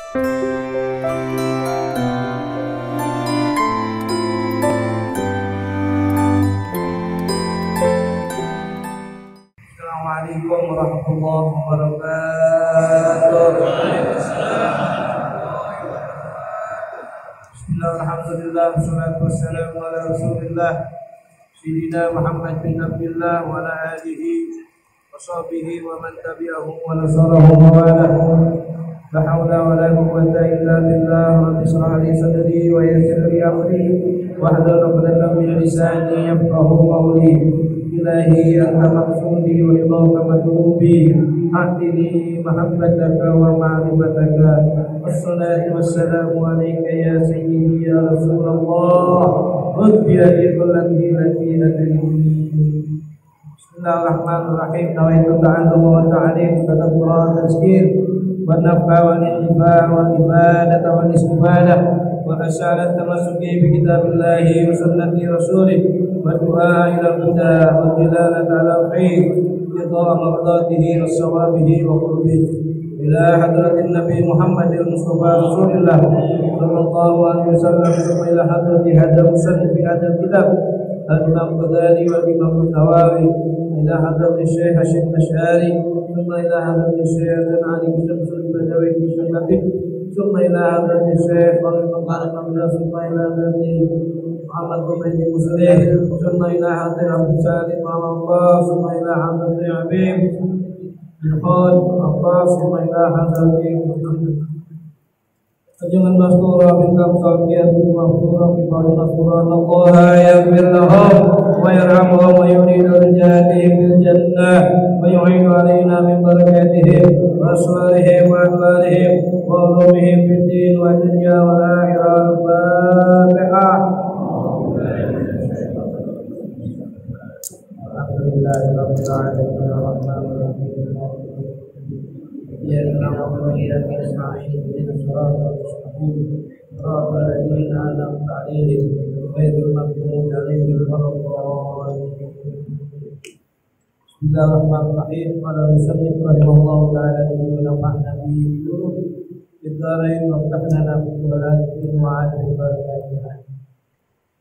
Assalamualaikum warahmatullahi wabarakatuh. Bismillahirrahmanirrahim. Wassalatu wassalamu ala Rasulillah Sayyidina Muhammad bin Abdullah wa ala alihi wa sahbihi wa man tabi'ahum wa nasarahum wa wala. La haula wa la quwwata illa billah. Rabbi shrah li sadri wa yassir li amri wahlul 'uqdatam min lisani yafqahu qawli. Ilahi anta maqsudi wa ridhaka matlubi. Ahdini mahabbataka wa ma'rifataka. Wassalatu wassalamu alayka ya sayyidi ya Rasulullah. Rabbi adkhilni lati adrini. Bismillahirrahmanirrahim. Nawaitu ta'allum wa ta'lim tadabbur tazkir wa naf'a wa intifa wa ibadah wa istifadah wa asyarat tamassuki bi kitabillahi wa sunnati rasulih wa du'a ila huda wa dilalata ala khair ridha mardatihi wa sawabihi wa qurbihi ila hadratin nabi Muhammadin Mustafa Rasulillah sallallahu alaihi wasallam wa ila hadrati hadha musannif fi hadha kitab al-Imam Ghazali wal Imam Nawawi ila hadrati Syekh Hasyim Asy'ari thumma ila hadrati Syekh Ali bin Syamsul Badawi bin Syamsul ثم إلى حضرة الشيخ ومقارب الله ثم إلى حضرة محمد بن مسلم ثم إلى حضرة أبو سالم الله ثم إلى حضرة عبيد الخال عباس ثم إلى حضرة Jangan mastura bintang sakiat mastura bintang mastura Allah yaghfir lahum wa yarhamhum wa yuridul jannati bil jannah wa yu'inu alaina min barakatihim wa asrarihim wa adwarihim wa ulumihim fid din wa dunya wal akhirah. Al-Fatihah. Alhamdulillahirabbil alamin arrahmanir rahim. Ya Allah ya Nasta'in ihdinas siratal mustaqim siratal ladzina an'amta 'alaihim ghairil maghdubi 'alaihim waladdallin. Bismillahirrahmanirrahim. Qala musannif rahimahullahu ta'ala wa nafa'na bihi bid-dharain wa fatahna bihi wa 'ala barakatihi.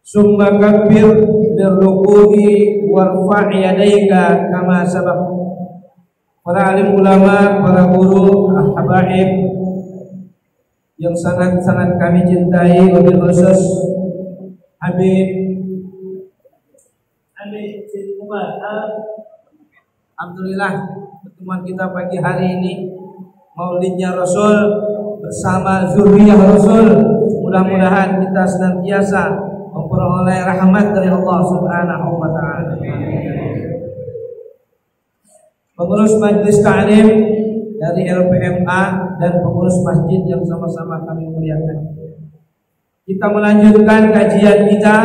Summa kabbir birruku'i warfa' yadayka kama sabaq. Para alim ulama, para guru, habaib yang sangat-sangat kami cintai, wabil khusus Habib bin Umar. Alhamdulillah pertemuan kita pagi hari ini Maulidnya Rasul bersama zuriyah Rasul. Mudah-mudahan kita senantiasa memperoleh rahmat dari Allah Subhanahu wa taala. Pengurus Majelis Ta'lim dari LPMA dan pengurus masjid yang sama-sama kami muliakan. Kita melanjutkan kajian kita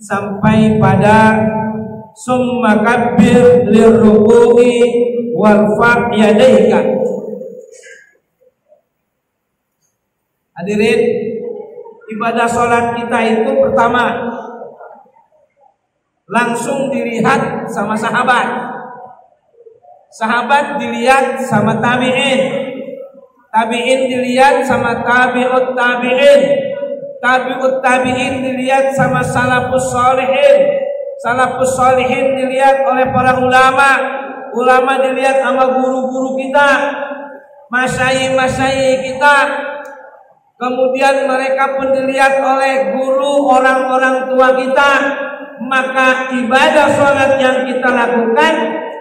sampai pada summa kabbir lirruku'i warfa' yadaika. Hadirin, ibadah sholat kita itu pertama langsung dilihat sama sahabat. Sahabat dilihat sama tabi'in, tabi'in dilihat sama tabi'ut tabi'in, tabi'ut tabi'in dilihat sama salafus sholihin, salafus sholihin dilihat oleh para ulama, ulama dilihat sama guru-guru kita, masyayikh kita, kemudian mereka pun dilihat oleh guru orang-orang tua kita. Maka ibadah sholat yang kita lakukan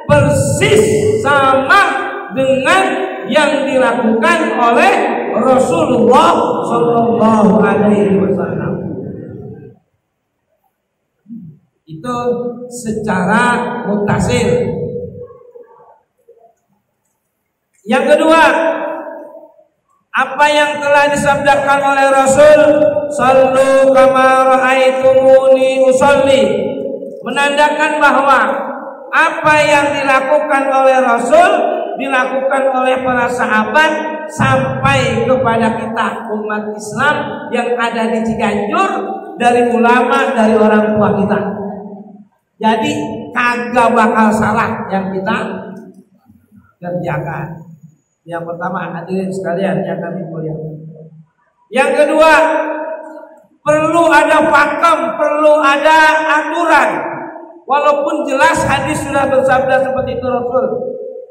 persis sama dengan yang dilakukan oleh Rasulullah Sallallahu Alaihi Wasallam. Itu secara muttasil. Yang kedua, apa yang telah disabdakan oleh Rasul, sallu kama ra'aitumuni usolli, menandakan bahwa apa yang dilakukan oleh Rasul dilakukan oleh para sahabat sampai kepada kita umat Islam yang ada di Ciganjur, dari ulama, dari orang tua kita. Jadi kagak bakal salah yang kita kerjakan. Yang pertama, hadirin sekalian yang kami muliakan. Yang kedua, perlu ada pakem, perlu ada aturan. Walaupun jelas hadis sudah bersabda seperti itu Rasul.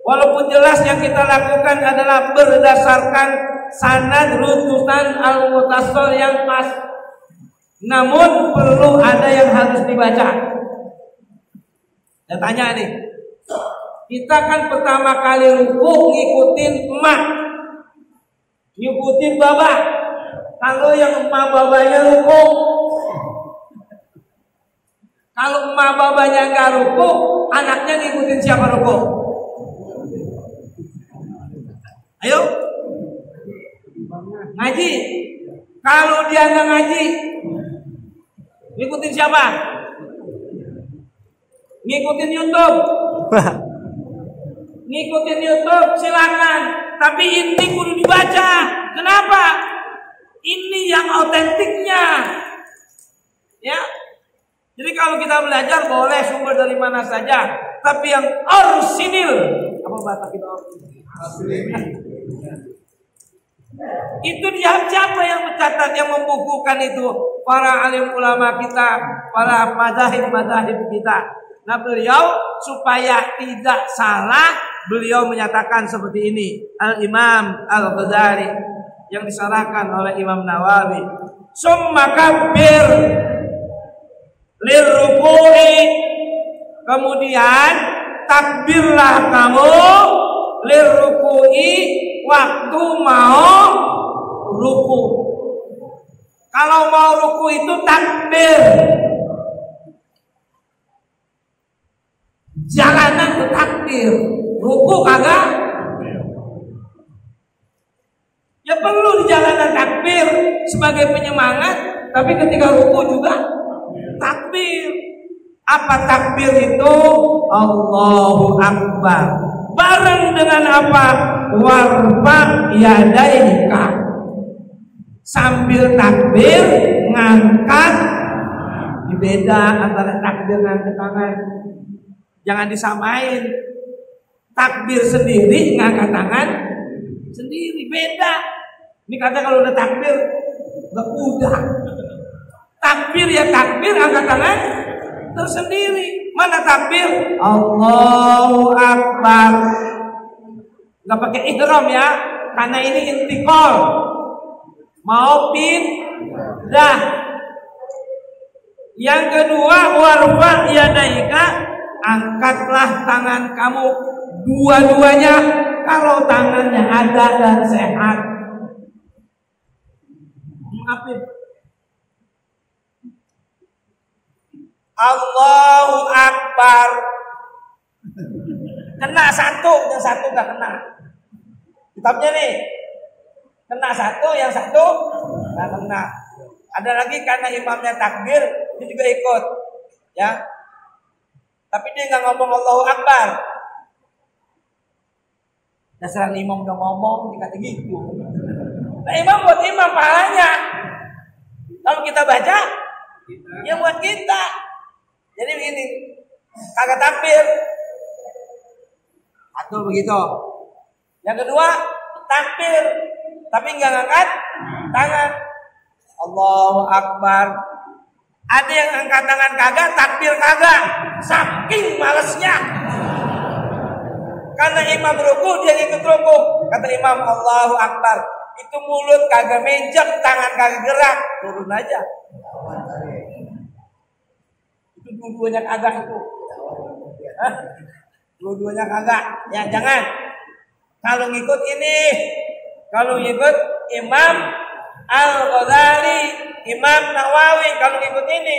Walaupun jelas yang kita lakukan adalah berdasarkan sanad rutusan al-mutasal yang pas. Namun perlu ada yang harus dibaca. Saya tanya nih, kita kan pertama kali ruku ngikutin emak, ngikutin baba. Kalau yang emak babanya ruku, kalau emak babanya nggak ruku, anaknya ngikutin siapa ruku? Ayo, ngaji. Kalau dia nggak ngaji, ngikutin siapa? Ngikutin YouTube. Ngikutin YouTube silakan, tapi ini kudu dibaca. Kenapa? Ini yang autentiknya. Ya. Jadi kalau kita belajar boleh sumber dari mana saja, tapi yang orisinil. Apa bahasa kita orisinil? Itu dia siapa yang mencatat, yang membukukan itu? Para alim ulama kita, para madzhab kita. Nah, beliau supaya tidak salah, beliau menyatakan seperti ini. Al-Imam Al-Ghazali yang disyarahkan oleh Imam Nawawi. Summa kabbir lirruku'i, kemudian takbirlah kamu lirruku'i, waktu mau ruku. Kalau mau ruku itu takbir. Jalanan itu takbir, ruku kagak. Ya perlu di jalanan takbir sebagai penyemangat, tapi ketika ruku juga takbir. Apa takbir itu? Allahu Akbar. Bareng dengan apa? Warfa yadaika. Sambil takbir ngangkat. Beda antara takbir ngangkat tangan. Jangan disamain. Takbir sendiri, ngangkat tangan sendiri, beda. Ini kata kalau udah takbir, udah. Takbir ya takbir, angkat tangan tersendiri. Mana takbir? Allahu Akbar. Nggak pakai ihram ya, karena ini intikal. Mau pindah. Yang kedua, warfa yadaika, angkatlah tangan kamu dua-duanya kalau tangannya ada dan sehat. Maafin. Allahu Akbar. Kena satu, yang satu gak kena. Kitabnya nih, kena satu, yang satu gak kena. Ada lagi karena imamnya takbir, dia juga ikut, ya. Tapi dia nggak ngomong Allahu Akbar. Dasar imam udah ngomong, dikata gitu. Nah, imam buat imam pahalanya. Kalau kita baca, ya buat kita. Jadi begini, kagak takbir. Atau begitu. Yang kedua, takbir, tapi nggak ngangkat tangan. Allahu Akbar. Ada yang angkat tangan kagak, takbir kagak. Saking malesnya. Karena imam ruku, dia ikut ruku. Kata imam Allahu Akbar. Itu mulut kagak menjak, tangan kagak gerak, turun aja. Itu dua-duanya kagak itu. Hah? Dua-duanya kagak. Ya jangan. Kalau ngikut ini, kalau ngikut Imam Al-Ghazali, Imam Nawawi, kalau ngikut ini.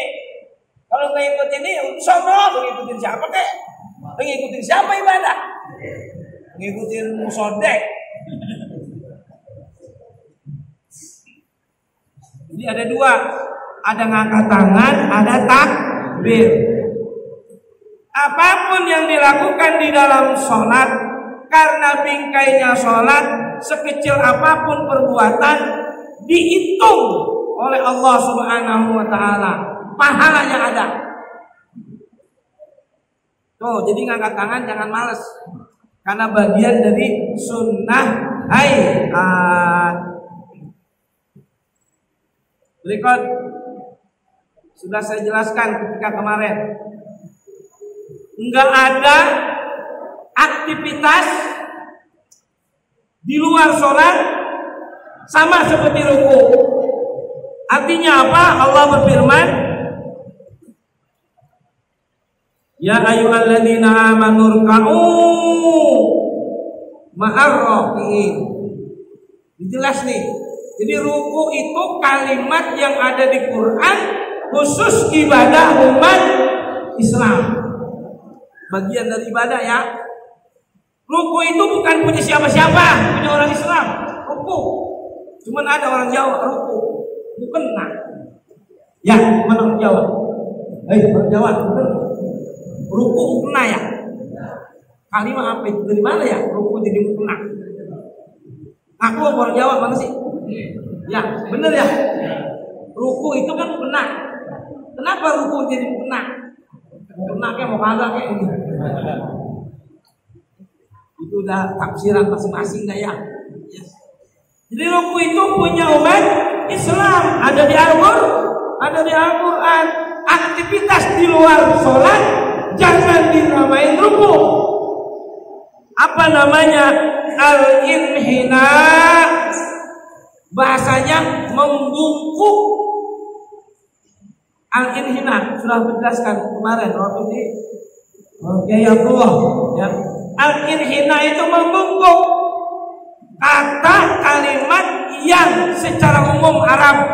Kalau nggak ikut ini, sono, ngikutin siapa kek? Ngikutin siapa ibadah? Ngikutin musodek. Jadi ada dua, ada ngangkat tangan, ada takbir. Apapun yang dilakukan di dalam sholat, karena bingkainya sholat, sekecil apapun perbuatan, dihitung oleh Allah Subhanahu wa Ta'ala. Pahalanya ada. Tuh, jadi ngangkat tangan jangan males. karena bagian dari sunnah hayat. Berikut sudah saya jelaskan ketika kemarin, enggak ada aktivitas di luar sholat sama seperti ruku. Artinya apa? Allah berfirman, ya ayyuhalladzina amanu ruk'u ma'ar raki'in. Jelas nih. Jadi ruku itu kalimat yang ada di Quran khusus ibadah umat Islam. Bagian dari ibadah ya. Ruku itu bukan punya siapa-siapa, punya orang Islam. Ruku. Cuman ada orang Jawa ruku. Bukan nah. Ya, mana orang Jawa? Orang Jawa, benar. Ruku kena ya. Kalimat apa itu? Dari mana ya? Ruku jadi kena. Aku orang Jawa mana sih? Ya, benar ya. Ruku itu kan kena. Kenapa ruku jadi kena? Kena kayak mau kagak kayak ini. Itu udah tafsiran masing-masing dah ya. Yes. Jadi ruku itu punya umat Islam, ada di Al-Quran. Aktivitas di luar sholat jangan dinamain ruku. Apa namanya? Al-inhina. Bahasanya membungkuk. Al-inhina sudah dijelaskan kemarin waktu di Yayatullah ya. Al-inhina itu membungkuk. Kata kalimat yang secara umum Arab,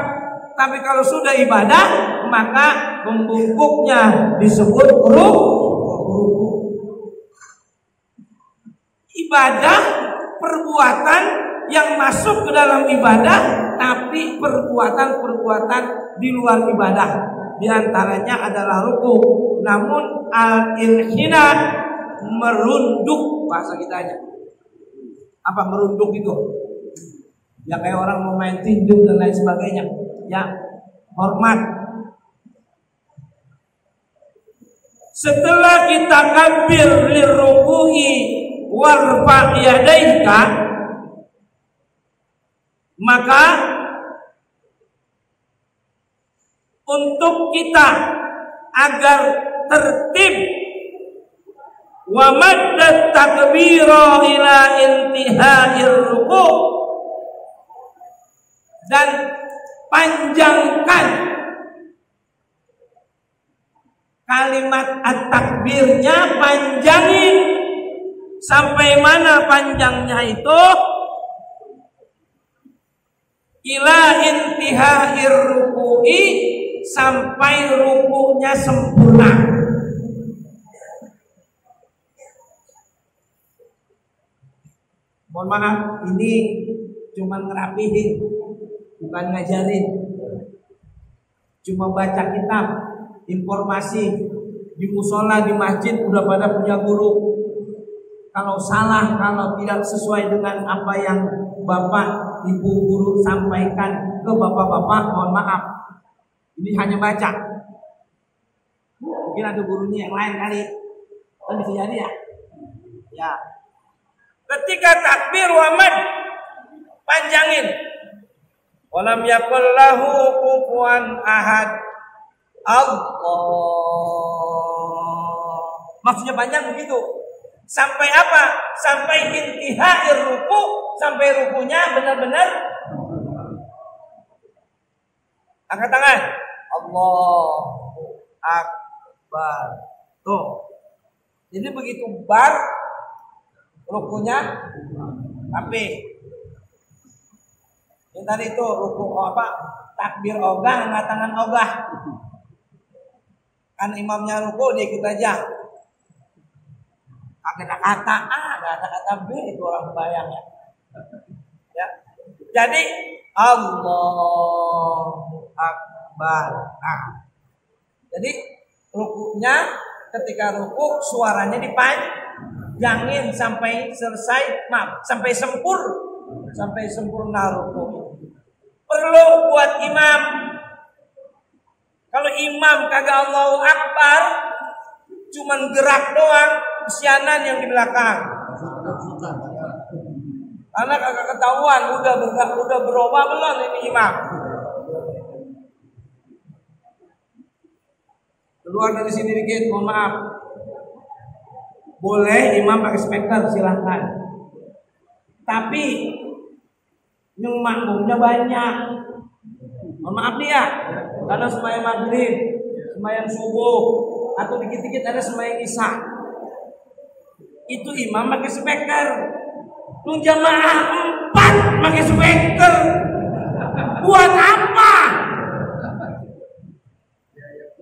tapi kalau sudah ibadah maka membungkuknya disebut ruku. Ibadah perbuatan yang masuk ke dalam ibadah, tapi perbuatan-perbuatan di luar ibadah. Di antaranya adalah ruku. Namun al-inhina merunduk bahasa kitanya. Apa merunduk itu? Ya kayak orang mau main tinju dan lain sebagainya. Ya, hormat. Setelah kita kabir liruku'i warfa' yadaika, maka untuk kita agar tertib wa maddat takbira ila intiha'ir ruku' dan panjangkan kalimat at-takbirnya, panjangin sampai mana panjangnya itu? Ila intiha'ir ruku'i, sampai ruku'nya sempurna. Mohon maaf, ini cuma ngerapihin, bukan ngajarin. Cuma baca kitab, informasi di musola, di masjid udah pada punya guru. Kalau salah, kalau tidak sesuai dengan apa yang Bapak, Ibu guru sampaikan ke bapak-bapak, mohon maaf. Ini hanya baca. Mungkin ada gurunya yang lain kali. Kan bisa jadi ya. Ya. Ketika takbir wa mad, panjangin. Walam yakul lahu kufuwan ahad. Allah. Maksudnya panjang begitu. Sampai apa? Sampai intiha'ir ruku, sampai rukunya benar-benar angkat tangan. Allahu Akbar. Tuh. Jadi begitu bar rukunya tapi yang tadi itu ruku apa? Takbir ogah, angkat tangan ogah. Kan imamnya ruku dia ikut aja. Ada kata A, ada kata B, itu orang bayang ya. Ya. Jadi Allahu Akbar. Nah. Jadi rukunya ketika ruku suaranya dipanjangin sampai selesai, sampai sempurna ruku. Perlu buat imam. Kalau imam kagak Allahu Akbar, cuman gerak doang, kesianan yang di belakang. Karena kagak ketahuan udah berubah belum ini imam. Keluar dari sini dikit, mohon maaf. Boleh imam pakai speaker, silahkan. Tapi yang makmumnya banyak. Mohon maaf nih ya, karena sembahyang maghrib, sembahyang subuh, atau dikit-dikit ada sembahyang isya. Itu imam pakai speaker. Lu jamaah 4 pakai speaker. Buat apa?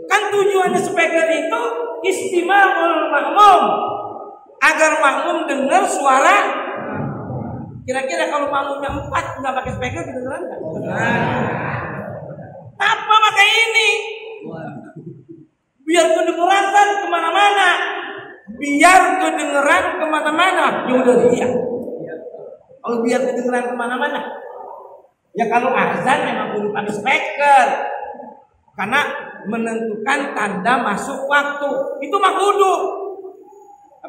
Kan tujuannya speaker itu istima'ul makmum, agar makmum dengar suara. Kira-kira kalau makmumnya 4 nggak pakai speaker kedengeran nggak? Apa pakai ini? Biar kedengeran kan kemana-mana. Biar kedengeran kemana-mana. Ya udah iya. Kalau biar kedengeran kemana-mana. Ya kalau azan memang perlu pakai speaker. Karena menentukan tanda masuk waktu. Itu mah kudu.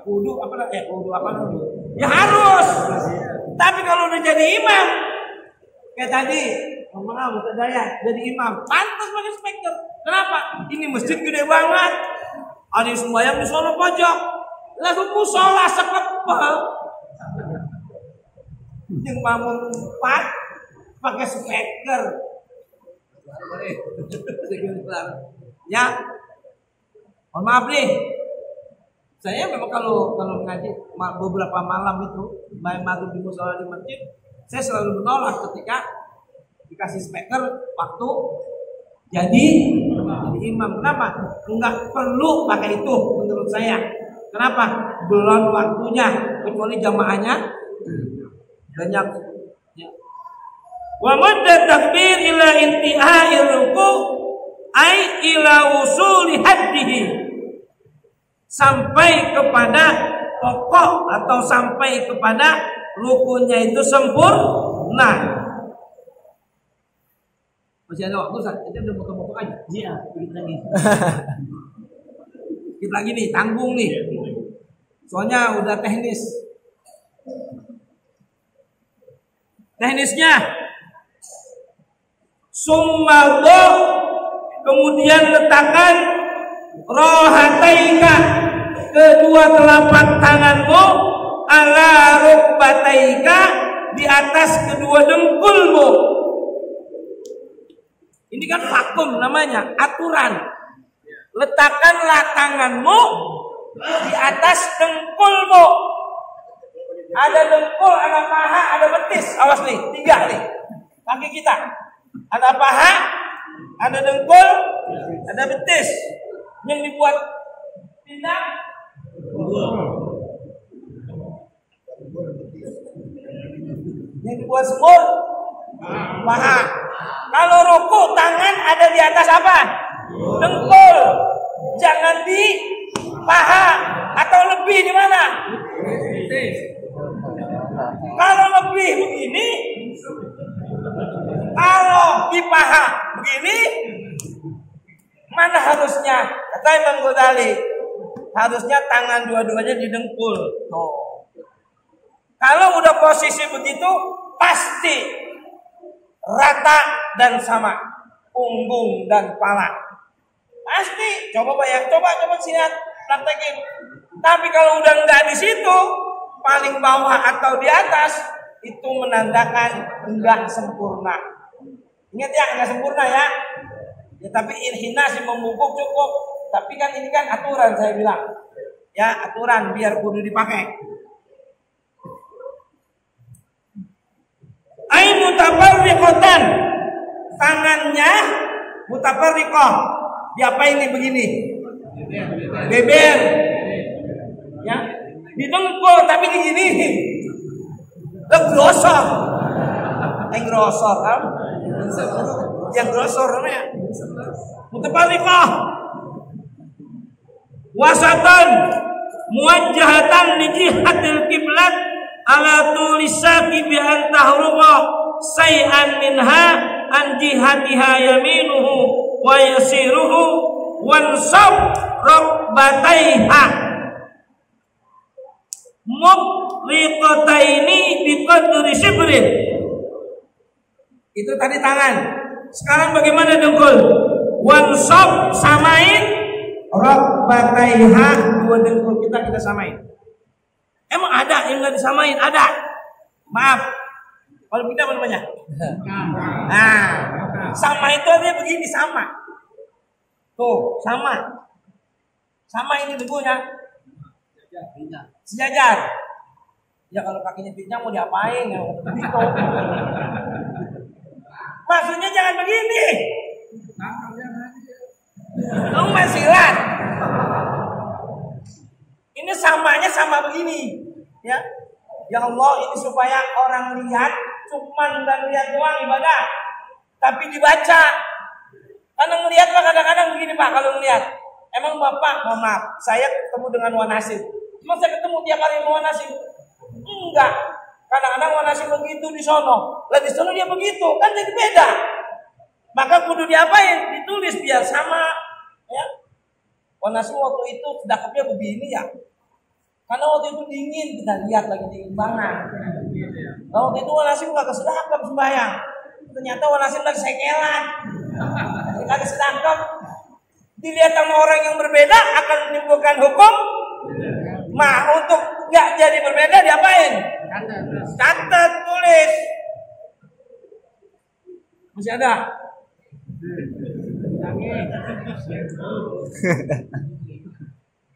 Kudu apa lah? Kudu apa? Ya harus. Tapi kalau udah jadi imam, kayak tadi, maaf Ustaz Dayat jadi imam, pantas pakai speaker. Kenapa? Ini masjid gede banget. Ada yang sembahyang di sono pojok. Lalu musola sekepel. Yang makmum 4 pakai speaker. Ya, mohon maaf nih. Saya memang kalau ngaji beberapa malam itu main maghrib di musola di masjid, saya selalu menolak ketika dikasih speaker waktu jadi imam. Kenapa? Enggak perlu pakai itu menurut saya. Kenapa? Belum waktunya, kecuali jamaahnya banyak. Wa muddat takbir ila intihai ruku ai ila usuli haddihi, sampai kepada pokok atau sampai kepada rukunya itu sempurna. Masih ada waktu Ustaz? Kita udah potong-potong aja. Iya, dikit lagi. Dikit lagi nih, tanggung nih. Soalnya udah teknis. Teknisnya summallah, kemudian letakkan rohataika, kedua telapak tanganmu, ala rukbataika, di atas kedua dengkulmu. Ini kan vakum namanya, aturan. Letakkanlah tanganmu di atas dengkulmu. Ada dengkul, ada paha, ada betis. Awas nih, 3 nih kaki kita. Ada paha, ada dengkul, ada betis. Yang dibuat pindang, yang dibuat semur, paha. Kalau ruku, tangan ada di atas apa? Dengkul. Jangan di paha, atau lebih di mana? Kalau lebih begini, kalau di paha begini, mana harusnya? Kata Imam Ghazali, harusnya tangan dua-duanya di dengkul. Kalau udah posisi begitu, pasti rata dan sama, punggung dan pala. Pasti. Coba bayang, coba lihat, praktekin. Tapi kalau udah enggak di situ, paling bawah atau di atas, itu menandakan enggak sempurna. Ingat ya, enggak sempurna ya. Ya tapi inhina sih membungkuk cukup. Tapi kan ini kan aturan saya bilang. Ya aturan biar kudu dipakai. Ai mutafarriqatan, tangannya mutafarriqah. Diapain nih begini? Beber. Ya, didengkul tapi digini. Grosor. Grosor kan? Yang grosor namanya. Mutafarriqah. Wasatan muwajjahatan li jihatil qiblat ala tulisaki bi an tahruqa say'an minha an jihatiha yaminuhu wa yasiruhu wansab rukbataiha. muqriqataini biqadri shibrin. Itu tadi tangan. Sekarang bagaimana dengkul? Wansab, samain rokbataiha, dua dengkul kita samain. Emang ada yang nggak disamain? Ada. Maaf. Kalau kita apa namanya? Nah, sama itu artinya begini, sama. Tuh, sama. Sama ini dengkulnya. Sejajar. Ya kalau kakinya pincang mau diapain? Ya, maksudnya jangan begini. Kamu masih silat. Ini samanya sama begini, ya. Ya Allah, ini supaya orang lihat, cuma dan lihat doang ibadah, tapi dibaca. Karena ngelihat Pak, kadang-kadang begini Pak, kalau ngelihat. Emang Bapak, maaf, saya ketemu dengan Wanasib. Cuma saya ketemu tiap hari dengan Wanasib. Enggak. Kadang-kadang Wanasib begitu di sono. Lah di sono dia begitu, kan jadi beda. Maka kudu diapain? Ditulis biar sama, ya. Wanasib waktu itu sedekapnya begini ya. Karena waktu itu dingin, kita lihat lagi dingin banget. Waktu itu Wanasib nggak kesedekap sembahyang. Ternyata Wanasib lagi sekelan, lagi sedekap. Dilihat sama orang yang berbeda akan menimbulkan hukum. Untuk nggak jadi berbeda diapain? Catat, tulis. Masih ada?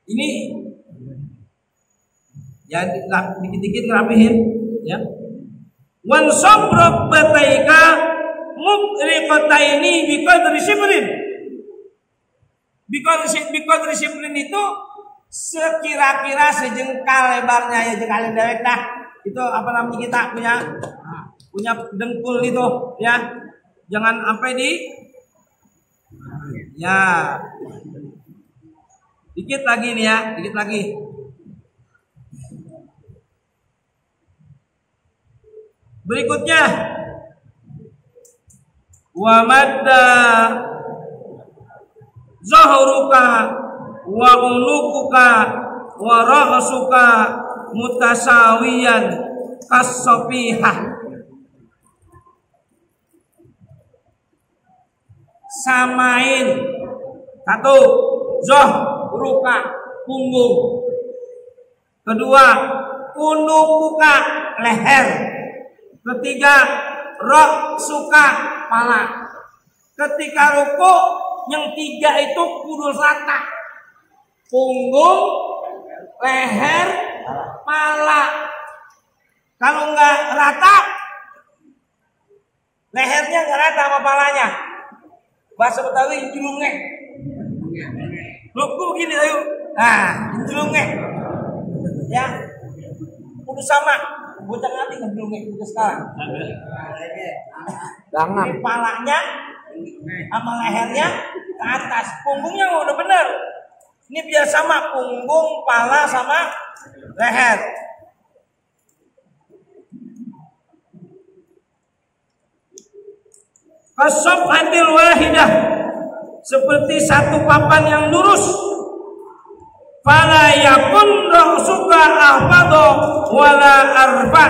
Ini ya dikit-dikit ngerapihin, ya. Wan sabrok bataika muqriqataini biqadri shibrin. Biqadri shibrin itu sekira-kira sejengkal lebarnya, ya jengkal dewek dah. Itu apa namanya, kita punya dengkul itu, ya. Jangan sampai ya. Dikit lagi nih ya, dikit lagi. Berikutnya, wa madda zahruka wa unukuka wa ra'suka mutasawiyan kas-safihah. Samain. Satu, zahruka, punggung. Kedua, unukuka, leher. Ketiga, ra'suka, kepala. Ketika ruku, yang tiga itu kudu rata. Punggung, leher, kepala. Kalau nggak rata, lehernya nggak rata sama kepalanya. Bahasa Betawi jelungeh. Ruku begini ayo. Nah, jelungeh. Ya. Kudu sama. Bocah nanti ngejelungeh juga sekarang. Jangan. Kepalanya sama lehernya ke atas. Punggungnya udah bener. Ini biar sama punggung, kepala sama leher. Kasabhatil wahidah, seperti satu papan yang lurus. Fala yakun ra'suka ahfadha wala arfa.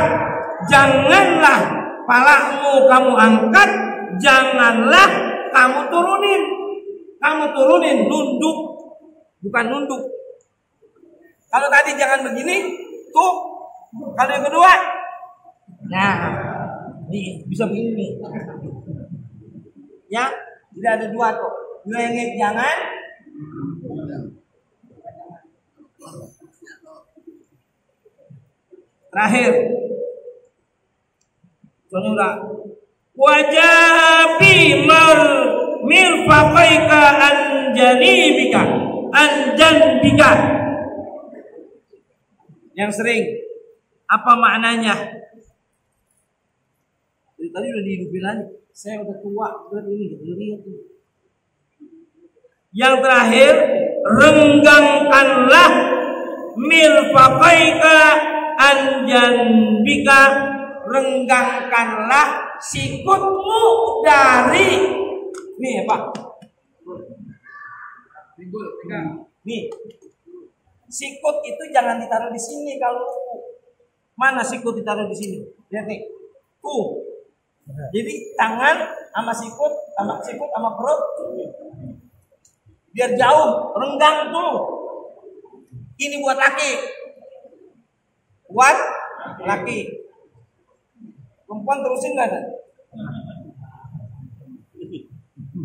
Janganlah palamu kamu angkat, janganlah kamu turunin. Kamu turunin, nunduk, bukan nunduk. Kalau tadi jangan begini, tuh. Kalau yang kedua, nah, nih bisa begini nih. Ya, tidak ada dua tuh. Lengek jangan. Terakhir. Contohnya wajah bimar mirfaqaika anjanibika anjanbika. Yang sering apa maknanya? Dari tadi udah dihidupin lagi. Saya udah tua, udah ini. Yang terakhir, renggangkanlah mirfaqaika anjanbika, renggangkanlah sikutmu dari nih Pak. Nih. Sikut itu jangan ditaruh di sini kalau ruku. Mana sikut ditaruh di sini? Lihat nih. Jadi tangan sama sikut sama perut biar jauh, renggang tuh. Ini buat laki. Buat laki. Perempuan terusin nggak ada?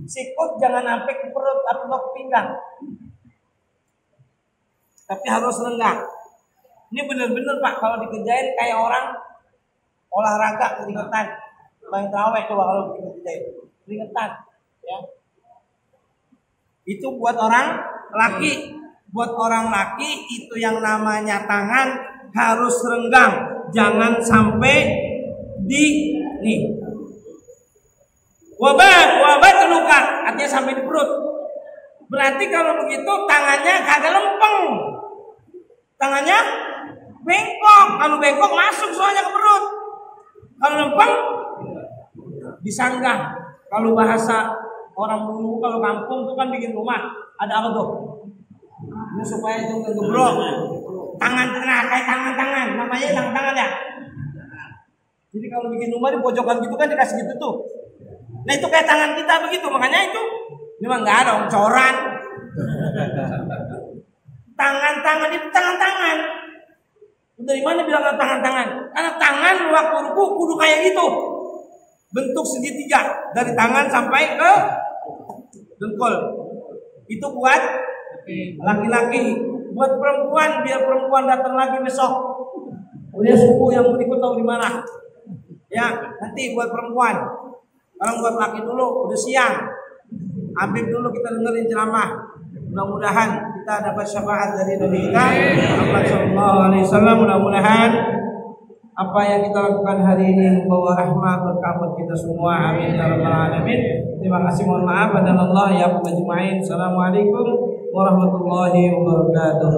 Sikut jangan sampai ke perut atau ke pinggang. Tapi harus renggang. Ini bener-bener Pak, kalau dikerjain kayak orang olahraga keringetan. Main terawih coba kalau dikerjain. Keringetan. Ya. Itu buat orang laki. Buat orang laki itu yang namanya tangan harus renggang. Jangan sampai di nih. Wabah terluka, artinya sampai di perut. Berarti kalau begitu tangannya kagak lempeng. Tangannya bengkok. Kalau bengkok masuk soalnya ke perut. Kalau lempeng disanggah. Kalau bahasa orang dulu kalau kampung itu kan bikin rumah ada apa tuh? Ini supaya itu ngegebrok. Tangan kayak tangan namanya tangan ya. Jadi kalau bikin rumah di pojokan gitu kan dikasih gitu tuh. Nah itu kayak tangan kita begitu, makanya itu memang nggak ada coran. Tangan itu tangan. Dari mana bilang tangan? Karena tangan waktu ruku kudu kayak gitu. Bentuk segitiga dari tangan sampai ke dengkul. Itu buat laki-laki. Buat perempuan biar perempuan datang lagi besok. Udah suku yang berikut tahu di mana. Ya, nanti buat perempuan. Kalau buat laki dulu udah siang. Habib dulu kita dengerin ceramah. Mudah-mudahan kita dapat syafaat dari Nabi kita Muhammad sallallahu alaihi wasallam. Mudah-mudahan apa yang kita lakukan hari ini membawa rahmat berkah buat kita semua. Amin ya rabbal alamin. Terima kasih, mohon maaf dan Allah ya ajmain. Assalamualaikum warahmatullahi wabarakatuh.